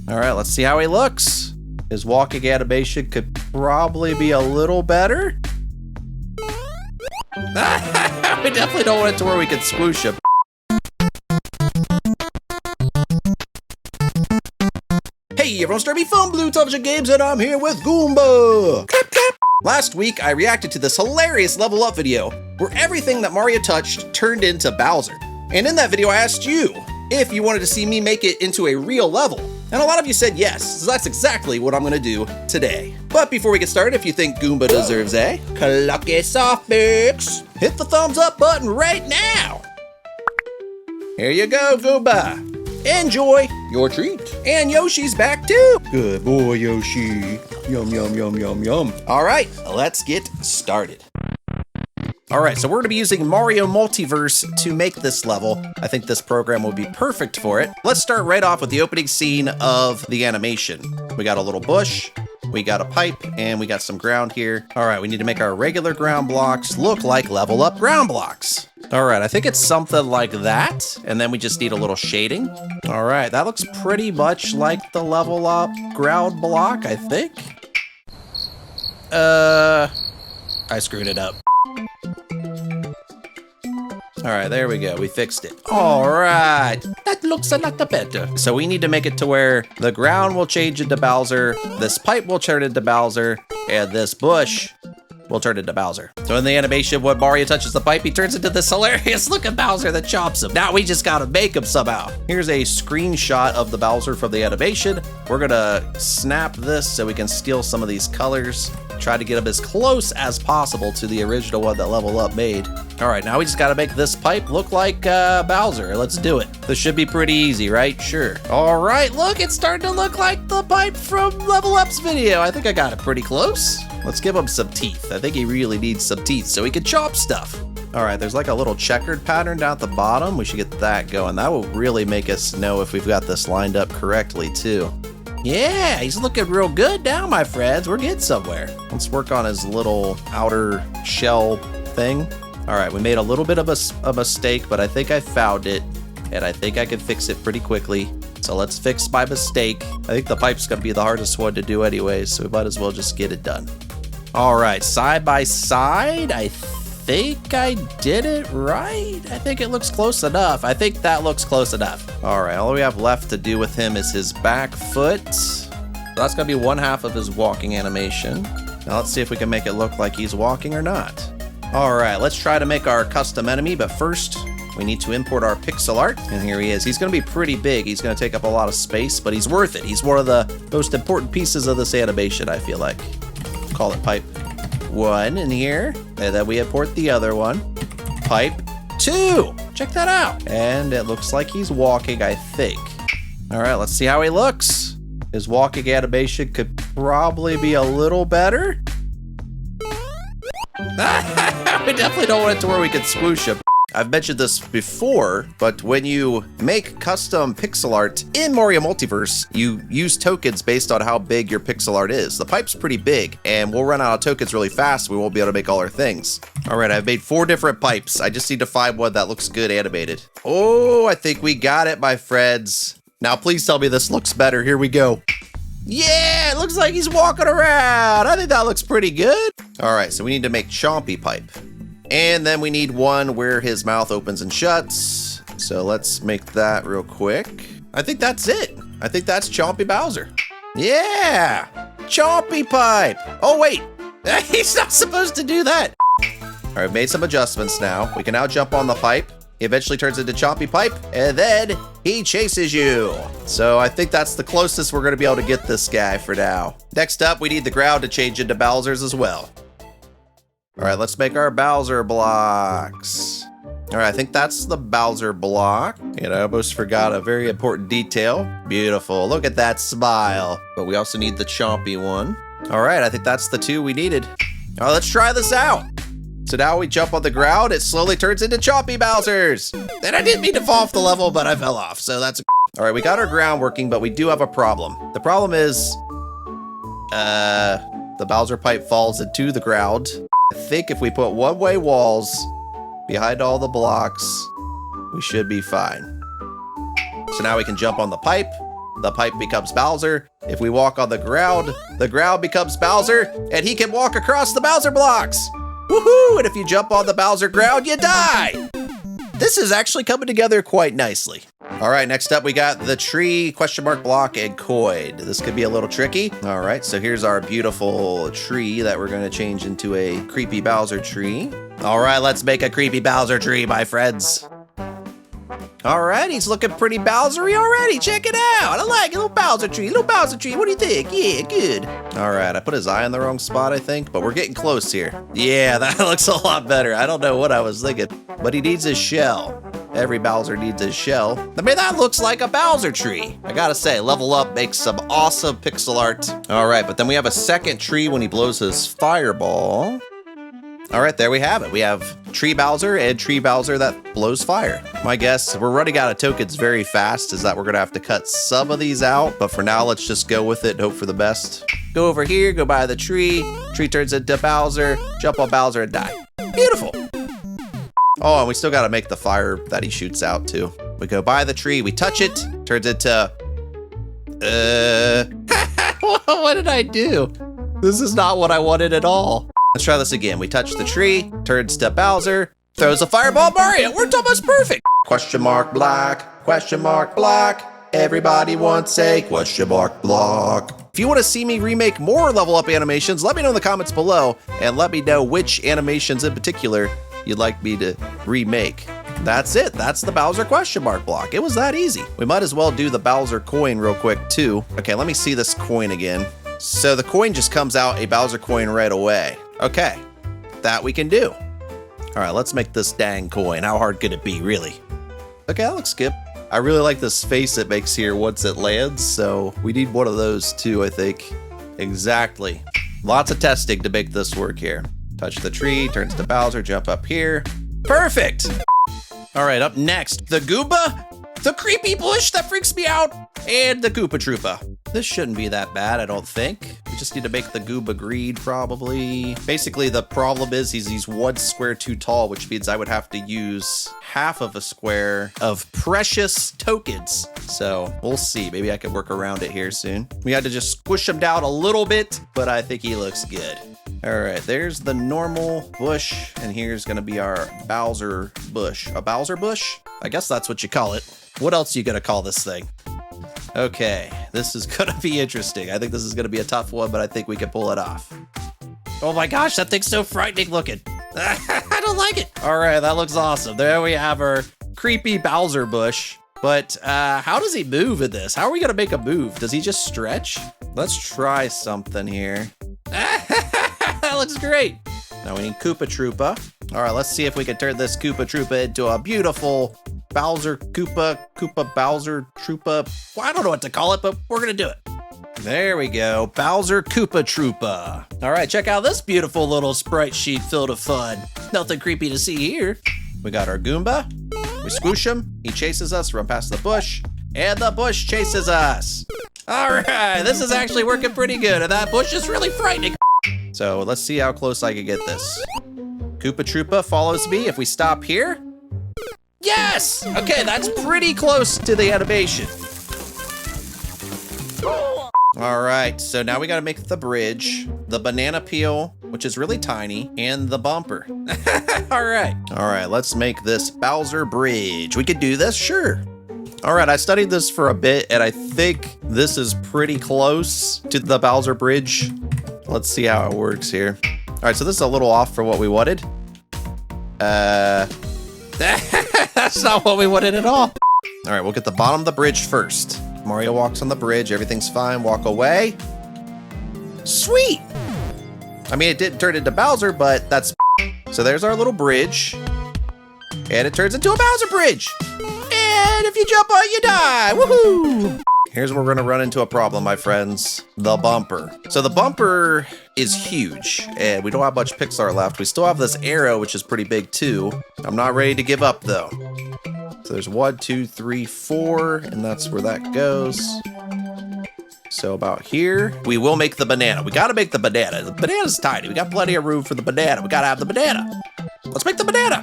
All right, let's see how he looks. His walking animation could probably be a little better. We definitely don't want it to where we can swoosh him. Hey everyone, Starby from Blue Television Games, and I'm here with Goomba. Clap, clap. Last week, I reacted to this hilarious level up video where everything that Mario touched turned into Bowser. And in that video, I asked you if you wanted to see me make it into a real level. And a lot of you said yes, so that's exactly what I'm gonna do today. But before we get started, if you think Goomba deserves a clucky soft fix, hit the thumbs up button right now. Here you go, Goomba. Enjoy your treat. And Yoshi's back too. Good boy, Yoshi. Yum, yum, yum, yum, yum. All right, let's get started. All right, so we're gonna be using Mario Multiverse to make this level. I think this program will be perfect for it. Let's start right off with the opening scene of the animation. We got a little bush, we got a pipe, and we got some ground here. All right, we need to make our regular ground blocks look like level up ground blocks. All right, I think it's something like that, and then we just need a little shading. All right, that looks pretty much like the level up ground block, I think. I screwed it up. All right, there we go. We fixed it. All right, that looks a lot better. So we need to make it to where the ground will change into Bowser, this pipe will turn into Bowser, and this bush will turn into Bowser. So in the animation, when Mario touches the pipe, he turns into this hilarious looking Bowser that chops him. Now we just gotta make him somehow. Here's a screenshot of the Bowser from the animation. We're gonna snap this so we can steal some of these colors. Try to get him as close as possible to the original one that Level Up made. All right, now we just gotta make this pipe look like Bowser. Let's do it. This should be pretty easy, right? Sure. All right, look, it's starting to look like the pipe from Level Up's video. I think I got it pretty close. Let's give him some teeth. I think he really needs some teeth so he can chop stuff. All right, there's like a little checkered pattern down at the bottom. We should get that going. That will really make us know if we've got this lined up correctly too. Yeah, he's looking real good now, my friends. We're getting somewhere. Let's work on his little outer shell thing. All right, we made a little bit of a mistake, but I think I found it, and I think I can fix it pretty quickly. So let's fix my mistake. I think the pipe's gonna be the hardest one to do anyways, so we might as well just get it done. All right, side by side, I think I did it right. I think it looks close enough. I think that looks close enough. All right, all we have left to do with him is his back foot. So that's gonna be one half of his walking animation. Now let's see if we can make it look like he's walking or not. All right, let's try to make our custom enemy, but first we need to import our pixel art, and here he is. He's gonna be pretty big. He's gonna take up a lot of space, but he's worth it. He's one of the most important pieces of this animation, I feel like. Call it pipe 1 in here, and then we import the other one. Pipe 2, check that out. And it looks like he's walking, I think. All right, let's see how he looks. His walking animation could probably be a little better. We definitely don't want it to where we can swoosh him. I've mentioned this before, but when you make custom pixel art in Mario Multiverse, you use tokens based on how big your pixel art is. The pipe's pretty big, and we'll run out of tokens really fast. We won't be able to make all our things. All right, I've made 4 different pipes. I just need to find one that looks good animated. Oh, I think we got it, my friends. Now, please tell me this looks better. Here we go. Yeah, it looks like he's walking around. I think that looks pretty good. All right, so we need to make Chompy Pipe. And then we need one where his mouth opens and shuts. So let's make that real quick. I think that's it. I think that's Chompy Bowser. Yeah, Chompy Pipe. Oh wait, he's not supposed to do that. All right, made some adjustments now. We can now jump on the pipe. He eventually turns into Chompy Pipe, and then he chases you. So I think that's the closest we're gonna be able to get this guy for now. Next up, we need the ground to change into Bowser's as well. All right, let's make our Bowser blocks. All right, I think that's the Bowser block. And I almost forgot a very important detail. Beautiful, look at that smile. But we also need the Chompy one. All right, I think that's the 2 we needed. All right, let's try this out. So now we jump on the ground, it slowly turns into Chompy Bowsers. And I didn't mean to fall off the level, but I fell off, so that's all right, we got our ground working, but we do have a problem. The problem is, the Bowser pipe falls into the ground. I think if we put one-way walls behind all the blocks, we should be fine. So now we can jump on the pipe, the pipe becomes Bowser. If we walk on the ground becomes Bowser, and he can walk across the Bowser blocks. Woohoo! And if you jump on the Bowser ground, you die. This is actually coming together quite nicely. All right, next up we got the tree, question mark block, and coin. This could be a little tricky. All right, so here's our beautiful tree that we're gonna change into a creepy Bowser tree. All right, let's make a creepy Bowser tree, my friends. All right, he's looking pretty Bowsery already. Check it out. I like it. Little Bowser tree. Little Bowser tree. What do you think? Yeah, good. All right, I put his eye in the wrong spot, I think, but we're getting close here. Yeah, that looks a lot better. I don't know what I was thinking, but he needs his shell. Every Bowser needs his shell. I mean, that looks like a Bowser tree. I gotta say, Level Up makes some awesome pixel art. All right, but then we have a second tree when he blows his fireball. All right, there we have it. We have Tree Bowser and Tree Bowser that blows fire. My guess, we're running out of tokens very fast, is that we're gonna have to cut some of these out, but for now, let's just go with it and hope for the best. Go over here, go by the tree turns into Bowser, jump on Bowser and die. Beautiful. Oh, and we still gotta make the fire that he shoots out too. We go by the tree, we touch it, turns into, what did I do? This is not what I wanted at all. Let's try this again. We touch the tree, turns to Bowser, throws a fireball, Mario. Worked almost perfect. Question mark black, question mark black. Everybody wants a question mark block. If you want to see me remake more Level Up animations, let me know in the comments below and let me know which animations in particular you'd like me to remake. That's it. That's the Bowser question mark block. It was that easy. We might as well do the Bowser coin real quick too. Okay, let me see this coin again. So the coin just comes out a Bowser coin right away. Okay, that we can do. All right, let's make this dang coin. How hard could it be, really? Okay, that looks good. I really like this face it makes here once it lands, so we need one of those too, I think. Exactly. Lots of testing to make this work here. Touch the tree, turns to Bowser, jump up here. Perfect! All right, up next, the Goomba, the creepy bush that freaks me out, and the Koopa Troopa. This shouldn't be that bad, I don't think. We just need to make the Goomba green, probably. Basically, the problem is he's 1 square too tall, which means I would have to use half of a square of precious tokens. So we'll see. Maybe I can work around it here soon. We had to just squish him down a little bit, but I think he looks good. All right, there's the normal bush, and here's gonna be our Bowser bush. A Bowser bush? I guess that's what you call it. What else are you gonna call this thing? Okay, this is gonna be interesting. I think this is gonna be a tough one, but I think we can pull it off. Oh my gosh, that thing's so frightening looking. I don't like it. All right, that looks awesome. There we have our creepy Bowser bush. But how does he move in this? How are we gonna make a move? Does he just stretch? Let's try something here. That looks great. Now we need Koopa Troopa. All right, let's see if we can turn this Koopa Troopa into a beautiful Bowser Koopa Bowser Troopa. Well, I don't know what to call it, but we're gonna do it. There we go, Bowser Koopa Troopa. All right, check out this beautiful little sprite sheet filled with fun. Nothing creepy to see here. We got our Goomba. We squish him, he chases us, run past the bush, and the bush chases us. All right, this is actually working pretty good, and that bush is really frightening. So let's see how close I can get this. Koopa Troopa follows me if we stop here. Yes! Okay, that's pretty close to the animation. All right, so now we gotta make the bridge, the banana peel, which is really tiny, and the bumper. All right, let's make this Bowser bridge. We could do this, sure. All right, I studied this for a bit, and I think this is pretty close to the Bowser bridge. Let's see how it works here. All right, so this is a little off for what we wanted. That's not what we wanted at all. All right, we'll get the bottom of the bridge first. Mario walks on the bridge, everything's fine, walk away. Sweet! I mean, it didn't turn into Bowser, but that's... So there's our little bridge. And it turns into a Bowser bridge! And if you jump on it, you die! Woohoo! Here's where we're gonna run into a problem, my friends. The bumper. So the bumper is huge, and we don't have much pixel art left. We still have this arrow, which is pretty big too. I'm not ready to give up, though. So there's 1, 2, 3, 4, and that's where that goes. So about here, we will make the banana. We gotta make the banana. The banana's tiny. We got plenty of room for the banana. We gotta have the banana. Let's make the banana.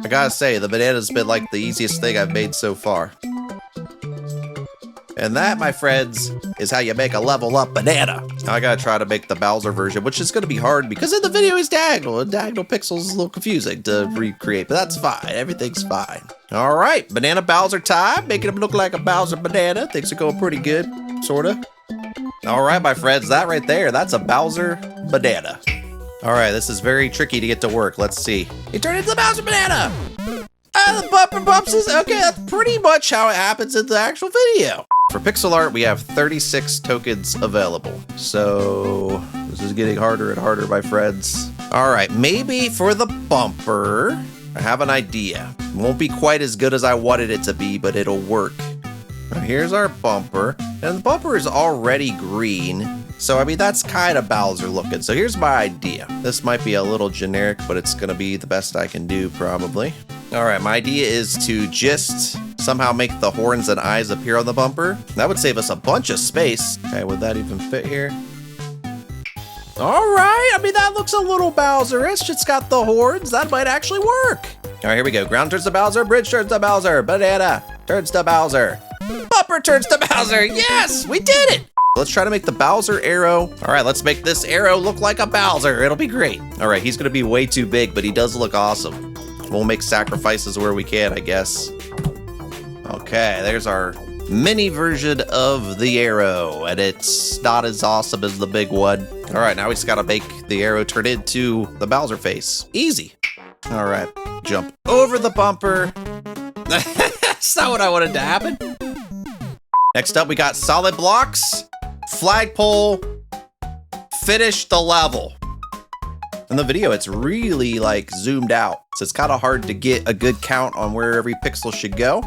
I gotta say, the banana's been like the easiest thing I've made so far. And that, my friends, is how you make a level up banana. Now I gotta try to make the Bowser version, which is gonna be hard because in the video he's diagonal, and diagonal pixels is a little confusing to recreate, but that's fine. Everything's fine. All right, banana Bowser time, making him look like a Bowser banana. Things are going pretty good, sorta. All right, my friends, that right there, that's a Bowser banana. All right, this is very tricky to get to work. Let's see. He turned into the Bowser banana. The bumper bumps is, okay, that's pretty much how it happens in the actual video. For pixel art, we have 36 tokens available. So this is getting harder and harder, my friends. All right, maybe for the bumper, I have an idea. It won't be quite as good as I wanted it to be, but it'll work. Now, here's our bumper, and the bumper is already green. So, I mean, that's kind of Bowser looking. So here's my idea. This might be a little generic, but it's gonna be the best I can do, probably. All right, my idea is to just somehow make the horns and eyes appear on the bumper. That would save us a bunch of space. Okay, would that even fit here? All right, I mean, that looks a little Bowser-ish. It's got the horns. That might actually work. All right, here we go. Ground turns to Bowser, bridge turns to Bowser, banana turns to Bowser, bumper turns to Bowser. Yes, we did it. Let's try to make the Bowser arrow. All right, let's make this arrow look like a Bowser. It'll be great. All right, he's gonna be way too big, but he does look awesome. We'll make sacrifices where we can, I guess. Okay, there's our mini version of the arrow, and it's not as awesome as the big one. All right, now we just gotta make the arrow turn into the Bowser face. Easy. All right, jump over the bumper. That's not what I wanted to happen. Next up, we got solid blocks, flagpole, finish the level. In the video, it's really like zoomed out, so it's kind of hard to get a good count on where every pixel should go,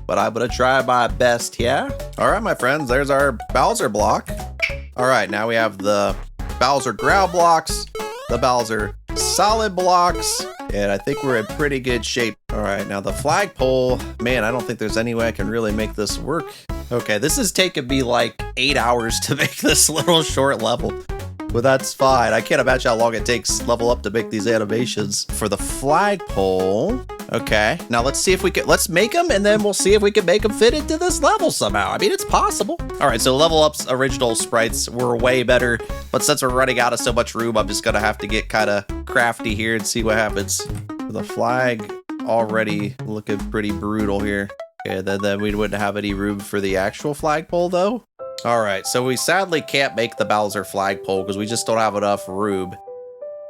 but I'm gonna try my best here. All right, my friends, there's our Bowser block. All right, now we have the Bowser ground blocks, the Bowser solid blocks, and I think we're in pretty good shape. All right, now the flagpole, man, I don't think there's any way I can really make this work. Okay, this has taken me like 8 hours to make this little short level, but that's fine. I can't imagine how long it takes level up to make these animations. For the flagpole, okay, now let's see if we can, let's make them and then we'll see if we can make them fit into this level somehow. I mean, it's possible. All right, so level up's original sprites were way better, but since we're running out of so much room, I'm just gonna have to get kind of crafty here and see what happens. The flag already looking pretty brutal here. Okay, then we wouldn't have any room for the actual flagpole though. All right, so we sadly can't make the Bowser flagpole because we just don't have enough room.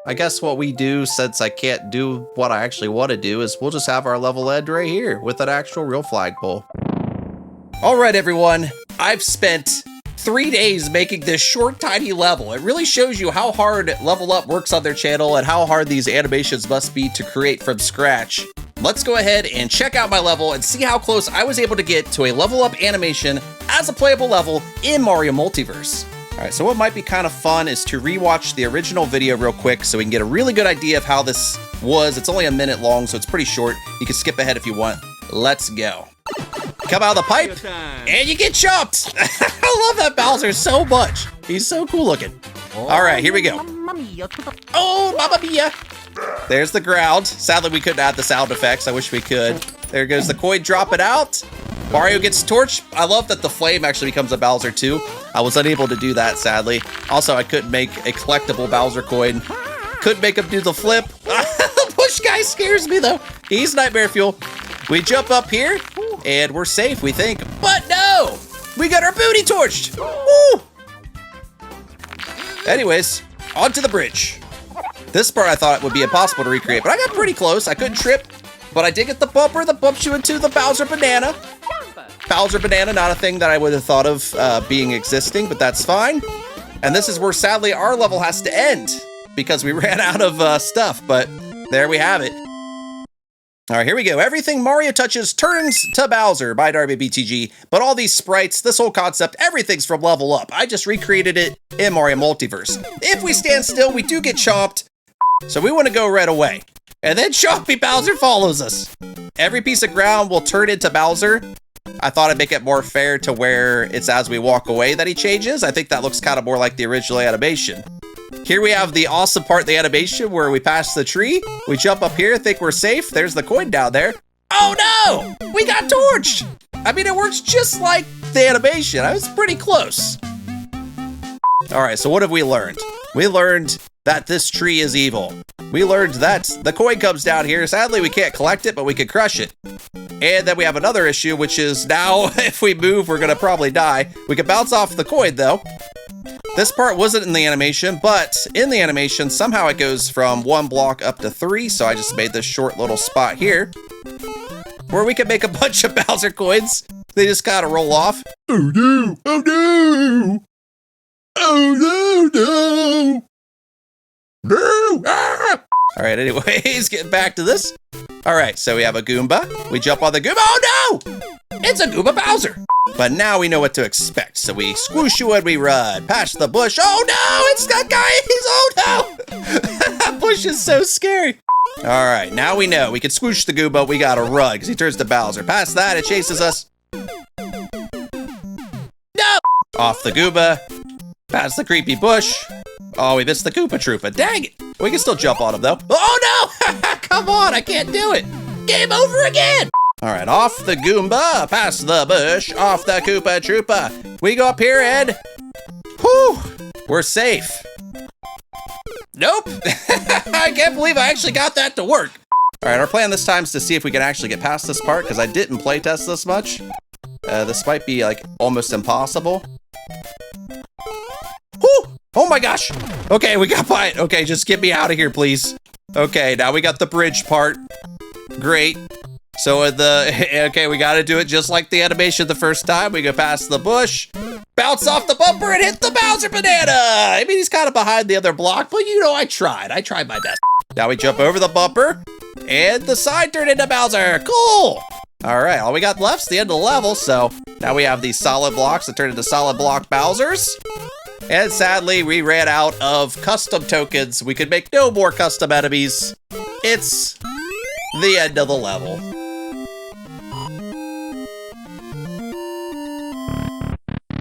I guess what we do, since I can't do what I actually want to do, is we'll just have our level end right here with an actual real flagpole. All right, everyone, I've spent 3 days making this short, tiny level. It really shows you how hard Level Up works on their channel and how hard these animations must be to create from scratch. Let's go ahead and check out my level and see how close I was able to get to a level up animation as a playable level in Mario Multiverse. All right, so what might be kind of fun is to rewatch the original video real quick so we can get a really good idea of how this was. It's only a minute long, so it's pretty short. You can skip ahead if you want. Let's go. Come out of the pipe and you get chopped. I love that Bowser so much. He's so cool looking. All right, here we go. Oh, Mamma Mia. There's the ground. Sadly, we couldn't add the sound effects. I wish we could. There goes the coin dropping out. Mario gets torched. I love that the flame actually becomes a Bowser too. I was unable to do that, sadly. Also, I couldn't make a collectible Bowser coin. Couldn't make him do the flip. The push guy scares me though. He's nightmare fuel. We jump up here and we're safe, we think. But no! We got our booty torched. Woo! Anyways, onto the bridge. This part I thought would be impossible to recreate, but I got pretty close. I couldn't trip, but I did get the bumper that bumps you into the Bowser banana. Bowser banana, not a thing that I would have thought of being existing, but that's fine. And this is where sadly our level has to end because we ran out of stuff, but there we have it. All right, here we go. Everything Mario touches turns to Bowser by Darby BTG, but all these sprites, this whole concept, everything's from Level Up. I just recreated it in Mario Multiverse. If we stand still, we do get chomped. So we want to go right away. And then Chompy Bowser follows us. Every piece of ground will turn into Bowser. I thought I'd make it more fair to where it's as we walk away that he changes. I think that looks kind of more like the original animation. Here we have the awesome part of the animation where we pass the tree. We jump up here, think we're safe. There's the coin down there. Oh no! We got torched! I mean, it works just like the animation. I was pretty close. All right, so what have we learned? We learned that this tree is evil. We learned that the coin comes down here. Sadly, we can't collect it, but we can crush it. And then we have another issue, which is now if we move, we're gonna probably die. We can bounce off the coin though. This part wasn't in the animation, but in the animation, somehow it goes from 1 block up to 3. So I just made this short little spot here where we can make a bunch of Bowser coins. They just kind of roll off. Oh no, oh no, oh no, no. No! Ah! All right, anyways, getting back to this. All right, so we have a Goomba. We jump on the Goomba. Oh no! It's a Goomba Bowser. But now we know what to expect. So we squoosh you and we run. Past the bush. Oh no! It's that guy. He's oh no! Bush is so scary. All right, now we know. We can squoosh the Goomba. We gotta run because he turns to Bowser. Past that, it chases us. No! Off the Goomba. Past the creepy bush. Oh, we missed the Koopa Troopa. Dang it. We can still jump on him, though. Oh, no! Come on, I can't do it. Game over again. All right, off the Goomba, past the bush, off the Koopa Troopa. We go up here and... whew, we're safe. Nope. I can't believe I actually got that to work. All right, our plan this time is to see if we can actually get past this part, because I didn't playtest this much. This might be, like, almost impossible. Whew! Oh my gosh! Okay, we got by it. Okay, just get me out of here, please. Okay, now we got the bridge part. Great. So okay, we gotta do it just like the animation the first time. We go past the bush, bounce off the bumper, and hit the Bowser banana! I mean, he's kind of behind the other block, but you know, I tried my best. Now we jump over the bumper, and the side turned into Bowser. Cool! All right, all we got left's the end of the level, so now we have these solid blocks that turn into solid block Bowsers. And sadly, we ran out of custom tokens. We could make no more custom enemies. It's the end of the level.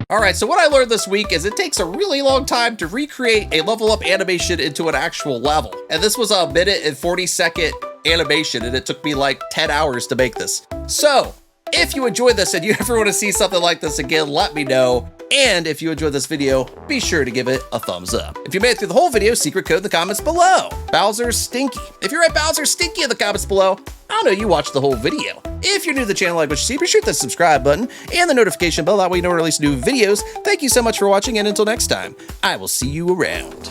All right, so what I learned this week is it takes a really long time to recreate a level up animation into an actual level. And this was a 1 and 40-second animation, and it took me like 10 hours to make this. So if you enjoyed this and you ever want to see something like this again, let me know. And if you enjoyed this video, be sure to give it a thumbs up. If you made it through the whole video, secret code in the comments below. Bowser's Stinky. If you write Bowser Stinky in the comments below, I'll know you watched the whole video. If you're new to the channel, like what you see, be sure to hit the subscribe button and the notification bell. That way you know when I release new videos. Thank you so much for watching, and until next time, I will see you around.